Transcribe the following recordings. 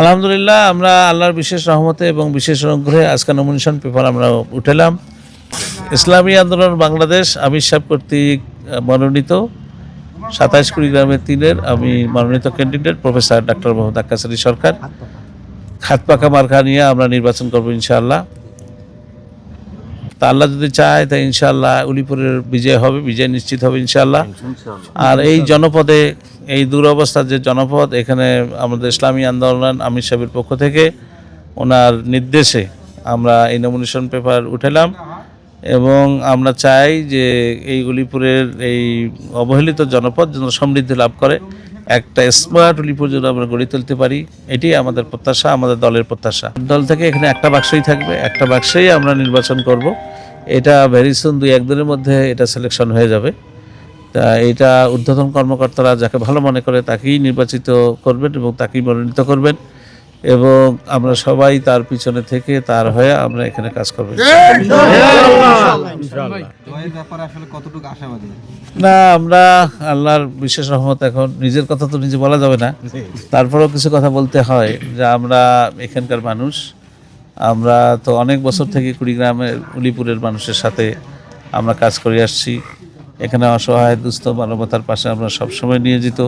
আলহামদুলিল্লাহ, আমরা আল্লাহর বিশেষ রহমতে এবং বিশেষ অনুগ্রহে আজকে নমিনেশন পেপার আমরা উঠেলাম। ইসলামী আন্দোলন বাংলাদেশ আমির সাহেব কর্তৃক মনোনীত ২৭ কুড়িগ্রামের ৩-এর আমি মনোনীত ক্যান্ডিডেট প্রফেসর ডাক্তার মোহাম্মদ আক্কাস আলী সরকার। হাত পাকা মার্কা নিয়ে আমরা নির্বাচন করবো ইনশাআল্লাহ। তা আল্লাহ যদি চায় তাই ইনশাআল্লাহ উলিপুরের বিজয় হবে, বিজয় নিশ্চিত হবে ইনশাআল্লাহ। আর এই জনপদে, এই দুরবস্থার যে জনপদ, এখানে আমাদের ইসলামী আন্দোলন আমির সাহেবের পক্ষ থেকে ওনার নির্দেশে আমরা এই নমিনেশন পেপার উঠেলাম এবং আমরা চাই যে এই উলিপুরের এই অবহেলিত জনপদ যেন সমৃদ্ধি লাভ করে, একটা স্মার্ট উলিপুর যেন আমরা গড়ে তুলতে পারি, এটি আমাদের প্রত্যাশা, আমাদের দলের প্রত্যাশা। দল থেকে এখানে একটা বাক্সই থাকবে, একটা বাক্সেই আমরা নির্বাচন করব। এটা ভেরি সুন ২-১ দিনের মধ্যে এটা সিলেকশন হয়ে যাবে। তা এটা ঊর্ধ্বতন কর্মকর্তারা যাকে ভালো মনে করে তাকেই নির্বাচিত করবেন এবং তাকেই মনোনীত করবেন এবং আমরা সবাই তার পিছনে থেকে তার হয়ে আমরা এখানে কাজ করব। না, আমরা আল্লাহর বিশেষ রহমত, এখন নিজের কথা তো নিজে বলা যাবে না, তারপরেও কিছু কথা বলতে হয় যে আমরা এখানকার মানুষ, আমরা তো অনেক বছর থেকে কুড়িগ্রামের উলিপুরের মানুষের সাথে আমরা কাজ করে আসছি। এখানে অসহায় দুস্থ মানবতার পাশে আমরা সবসময় নিয়োজিত।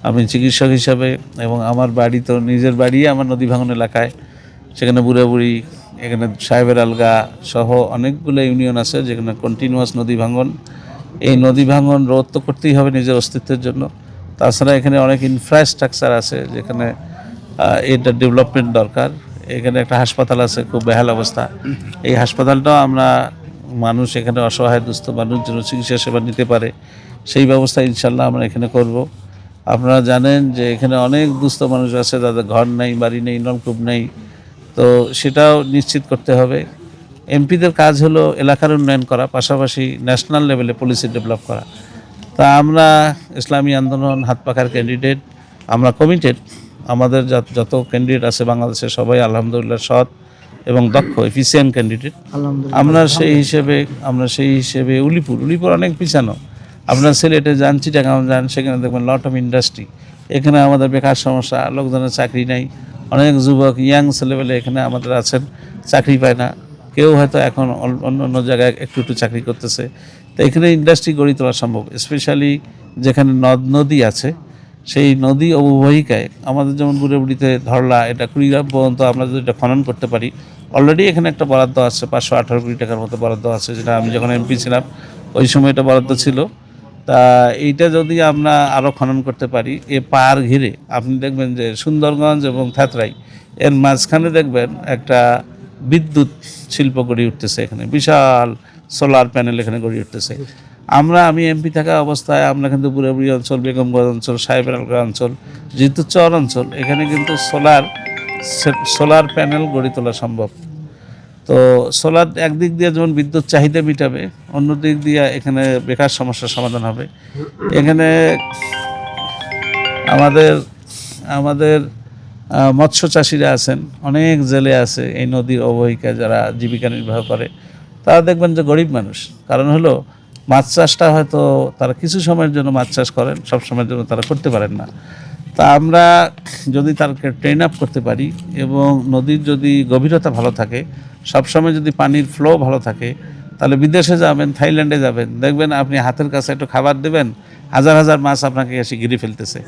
আমি চিকিৎসক হিসাবে, এবং আমার বাড়ি তো নিজের বাড়ি আমার নদী ভাঙন এলাকায়, সেখানে বুড়াবুড়ি, এখানে সাহেবের আলগা সহ অনেকগুলো ইউনিয়ন আছে যেখানে কন্টিনিউয়াস নদী ভাঙন। এই নদী ভাঙন রোধ তো করতেই হবে নিজের অস্তিত্বের জন্য। তাছাড়া এখানে অনেক ইনফ্রাস্ট্রাকচার আছে যেখানে এটা ডেভেলপমেন্ট দরকার। এখানে একটা হাসপাতাল আছে, খুব বেহাল অবস্থা। এই হাসপাতালটাও আমরা মানুষ, এখানে অসহায় দুস্থ মানুষ যেন চিকিৎসা সেবা নিতে পারে সেই ব্যবস্থা ইনশাল্লাহ আমরা এখানে করব। আপনারা জানেন যে এখানে অনেক দুস্থ মানুষ আছে, তাদের ঘর নেই, বাড়ি নেই, নলকূপ নেই, তো সেটাও নিশ্চিত করতে হবে। এমপিদের কাজ হলো এলাকার উন্নয়ন করা, পাশাপাশি ন্যাশনাল লেভেলে পলিসি ডেভেলপ করা। তা আমরা ইসলামী আন্দোলন হাত পাখার ক্যান্ডিডেট, আমরা কমিটেড। আমাদের যত ক্যান্ডিডেট আছে বাংলাদেশে সবাই আলহামদুলিল্লাহ সৎ এবং দক্ষ, এফিসিয়েন্ট ক্যান্ডিডেট। আমরা সেই হিসেবে উলিপুর অনেক পিছানো। আপনার সিলেটে যান, চিটাগাং যান, সেখানে দেখবেন লট অফ ইন্ডাস্ট্রি। এখানে আমাদের বেকার সমস্যা, লোকজনের চাকরি নাই, অনেক যুবক ইয়াং ছেলেবেলে এখানে আমাদের আছেন, চাকরি পায় না। কেউ হয়তো এখন অন্য জায়গায় একটু চাকরি করতেছে। তো এখানে ইন্ডাস্ট্রি গড়ে তোলা সম্ভব, স্পেশালি যেখানে নদী আছে, সেই নদী অববাহিকায় আমাদের যেমন বুড়িতে ধরলা, এটা কুড়িগ্রাম পর্যন্ত আমরা যদি এটা খনন করতে পারি। অলরেডি এখানে একটা বরাদ্দ আছে, 518 কোটি টাকার মতো বরাদ্দ আছে, যেটা আমি যখন এমপি ছিলাম ওই সময় এটা বরাদ্দ ছিল। তা এইটা যদি আমরা আরও খনন করতে পারি, এ পার ঘিরে আপনি দেখবেন যে সুন্দরগঞ্জ এবং থাতরাই এর মাঝখানে দেখবেন একটা বিদ্যুৎ শিল্প গড়ে উঠতেছে, এখানে বিশাল সোলার প্যানেল এখানে গড়ে উঠতেছে। আমি এমপি থাকা অবস্থায় আমরা কিন্তু বুড়াবুড়ি অঞ্চল, বেগমগঞ্জ অঞ্চল, সাহেবের আলগা অঞ্চল, যেহেতু চর অঞ্চল, এখানে কিন্তু সোলার প্যানেল গড়ে তোলা সম্ভব। তো সোলার একদিক দিয়ে যেমন বিদ্যুৎ চাহিদা মিটাবে, অন্য দিক দিয়ে এখানে বেকার সমস্যার সমাধান হবে। এখানে আমাদের মৎস্য চাষিরা আছেন, অনেক জেলে আছে এই নদীর অববাহিকায় যারা জীবিকা নির্বাহ করে, তারা দেখবেন যে গরিব মানুষ। কারণ হলো মাছ চাষটা হয়তো তারা কিছু সময়ের জন্য মাছ চাষ করেন, সব সময়ের জন্য তারা করতে পারেন না। তা আমরা যদি তাদেরকে ট্রেন আপ করতে পারি এবং নদীর যদি গভীরতা ভালো থাকে, সবসময় যদি পানির ফ্লো ভালো থাকে, তাহলে বিদেশে যাবেন, থাইল্যান্ডে যাবেন, দেখবেন আপনি হাতের কাছে একটু খাবার দেবেন, হাজার হাজার মাছ আপনাকে এসে ঘিরে ফেলতেছে।